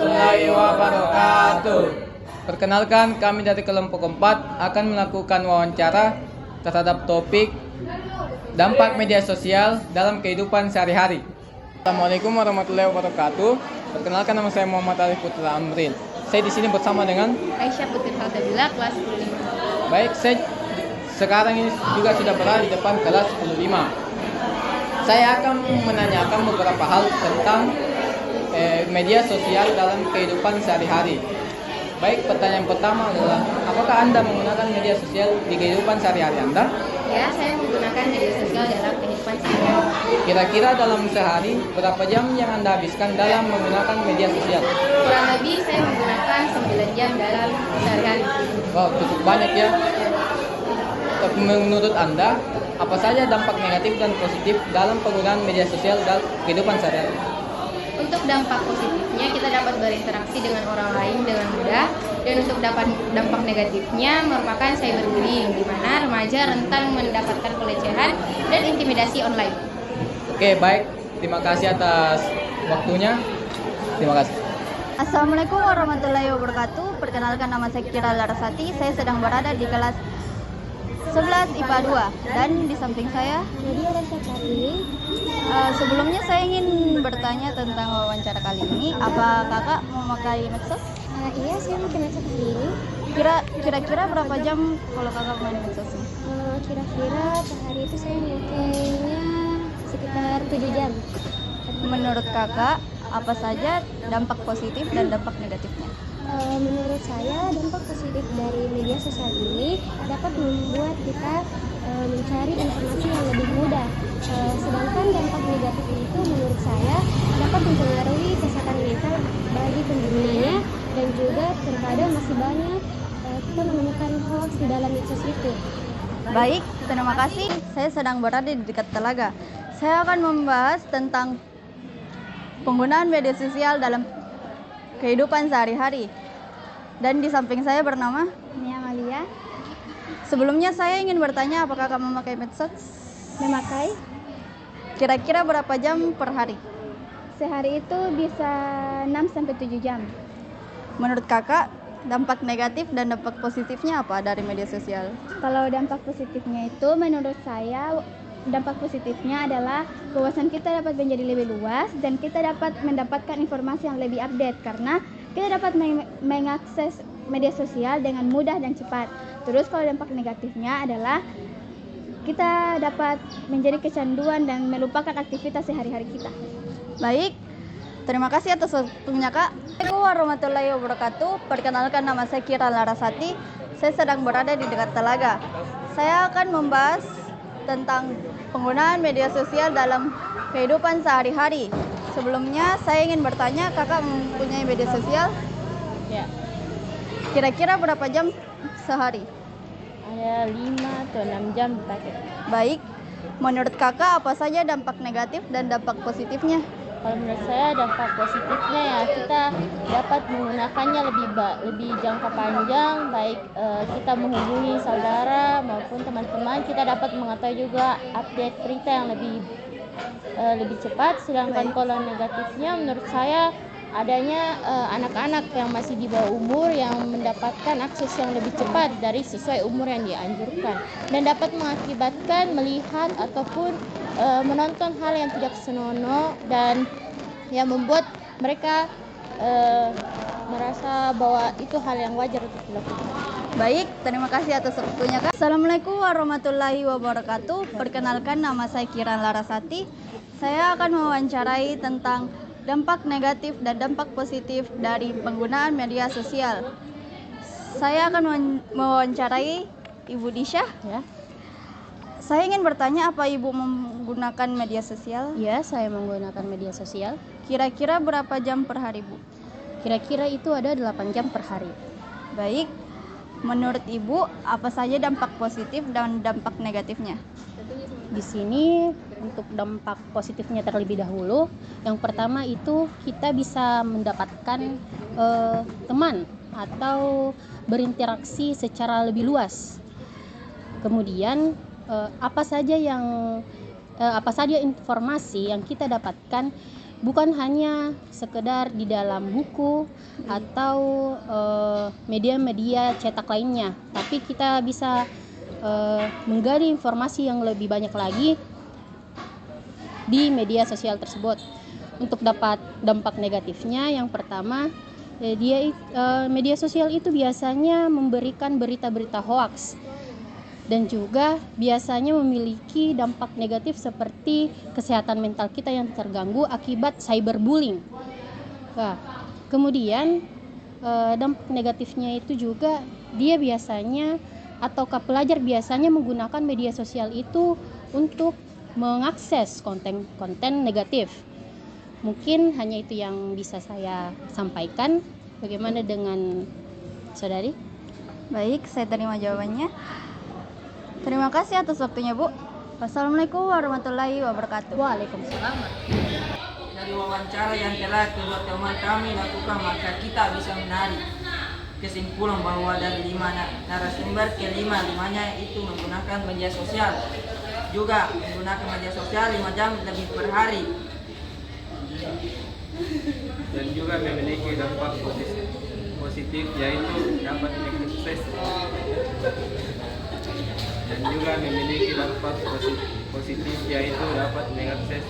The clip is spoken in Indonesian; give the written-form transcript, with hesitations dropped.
warahmatullahi wabarakatuh. Perkenalkan, kami dari kelompok 4 akan melakukan wawancara terhadap topik dampak media sosial dalam kehidupan sehari-hari. Assalamualaikum warahmatullahi wabarakatuh. Perkenalkan, nama saya Muhammad Arif Putra Amril. Saya di sini bersama dengan Aisyah Putri Fatabila, kelas 15. Baik, saya sekarang ini juga sudah berada di depan kelas 15. Saya akan menanyakan beberapa hal tentang media sosial dalam kehidupan sehari-hari. Baik, pertanyaan pertama adalah, apakah Anda menggunakan media sosial di kehidupan sehari-hari Anda? Ya, saya menggunakan media sosial dalam kehidupan sehari-hari. Kira-kira dalam sehari, berapa jam yang Anda habiskan dalam menggunakan media sosial? Kurang lebih saya menggunakan 9 jam dalam sehari-hari. Wow, cukup banyak ya. Menurut Anda, apa saja dampak negatif dan positif dalam penggunaan media sosial dalam kehidupan sehari-hari? Untuk dampak positifnya, kita dapat berinteraksi dengan orang lain dengan mudah. Dan untuk dampak negatifnya merupakan cyberbullying, di mana remaja rentan mendapatkan pelecehan dan intimidasi online. Oke, baik. Terima kasih atas waktunya. Terima kasih. Assalamualaikum warahmatullahi wabarakatuh. Perkenalkan, nama saya Kira Larasati. Saya sedang berada di kelas 11 IPA 2 dan di samping saya Nadia Rasakari. sebelumnya saya ingin bertanya tentang wawancara kali ini. Apa kakak memakai medsos? Iya, saya mungkin masuk hari ini. Kira-kira berapa jam kalau kakak main medsos? Kira-kira per hari itu saya memakainya sekitar 7 jam. Menurut kakak, apa saja dampak positif dan dampak negatifnya? Menurut saya, dampak positif dari media sosial ini dapat membuat kita mencari informasi yang lebih mudah. Sedangkan dampak negatif itu menurut saya dapat mempengaruhi kesehatan mental bagi penggunanya, dan juga terkadang masih banyak kita menemukan hoax di dalam medsos itu. Baik, terima kasih. Saya sedang berada di dekat Telaga. Saya akan membahas tentang penggunaan media sosial dalam kehidupan sehari-hari. Dan di samping saya bernama Nia Malia. Sebelumnya saya ingin bertanya, apakah kamu memakai medsos? Memakai Kira-kira berapa jam per hari? sehari itu bisa 6-7 jam. Menurut kakak, dampak negatif dan dampak positifnya apa dari media sosial? Kalau dampak positifnya itu, menurut saya dampak positifnya adalah wawasan kita dapat menjadi lebih luas dan kita dapat mendapatkan informasi yang lebih update karena kita dapat mengakses media sosial dengan mudah dan cepat. Terus kalau dampak negatifnya adalah kita dapat menjadi kecanduan dan melupakan aktivitas sehari-hari kita. Baik, terima kasih atas waktunya kak. Assalamualaikum warahmatullahi wabarakatuh. Perkenalkan, nama saya Kira Larasati. Saya sedang berada di dekat Telaga. Saya akan membahas tentang penggunaan media sosial dalam kehidupan sehari-hari. Sebelumnya saya ingin bertanya, kakak mempunyai media sosial? Ya, Kira-kira berapa jam sehari? ada 5 atau 6 jam dipakai. Baik, menurut kakak apa saja dampak negatif dan dampak positifnya? Kalau menurut saya dampak positifnya ya kita dapat menggunakannya lebih jangka panjang, baik kita menghubungi saudara maupun teman-teman, kita dapat mengetahui juga update berita yang lebih cepat. Sedangkan kalau negatifnya menurut saya adanya anak-anak yang masih di bawah umur yang mendapatkan akses yang lebih cepat dari sesuai umur yang dianjurkan dan dapat mengakibatkan melihat ataupun menonton hal yang tidak senonoh dan yang membuat mereka merasa bahwa itu hal yang wajar untuk dilakukan. Baik, terima kasih atas waktunya kak. Assalamualaikum warahmatullahi wabarakatuh. Perkenalkan, nama saya Kiran Larasati. Saya akan mewawancarai tentang dampak negatif dan dampak positif dari penggunaan media sosial. Saya akan mewawancarai Ibu Disha. Ya. Saya ingin bertanya, apa Ibu menggunakan media sosial? Ya, saya menggunakan media sosial. Kira-kira berapa jam per hari, Bu? Kira-kira itu ada 8 jam per hari. Baik, menurut Ibu apa saja dampak positif dan dampak negatifnya? Di sini untuk dampak positifnya terlebih dahulu, yang pertama itu kita bisa mendapatkan teman atau berinteraksi secara lebih luas. Kemudian apa saja informasi yang kita dapatkan bukan hanya sekedar di dalam buku atau media-media cetak lainnya, tapi kita bisa menggali informasi yang lebih banyak lagi di media sosial tersebut. Untuk dapat dampak negatifnya, yang pertama, media sosial itu biasanya memberikan berita-berita hoaks dan juga biasanya memiliki dampak negatif seperti kesehatan mental kita yang terganggu akibat cyberbullying. Nah, kemudian dampak negatifnya itu juga dia biasanya ataukah pelajar biasanya menggunakan media sosial itu untuk mengakses konten-konten negatif. Mungkin hanya itu yang bisa saya sampaikan. Bagaimana dengan saudari? Baik, saya terima jawabannya. Terima kasih atas waktunya, Bu. Wassalamualaikum warahmatullahi wabarakatuh. Waalaikumsalam. Dari wawancara yang telah kedua teman kami lakukan, maka kita bisa menarik kesimpulan bahwa dari 5 narasumber limanya itu menggunakan media sosial, juga menggunakan media sosial 5 jam lebih per hari, dan juga memiliki dampak positif yaitu dapat mengakses, dan juga memiliki dampak positif yaitu dapat mengakses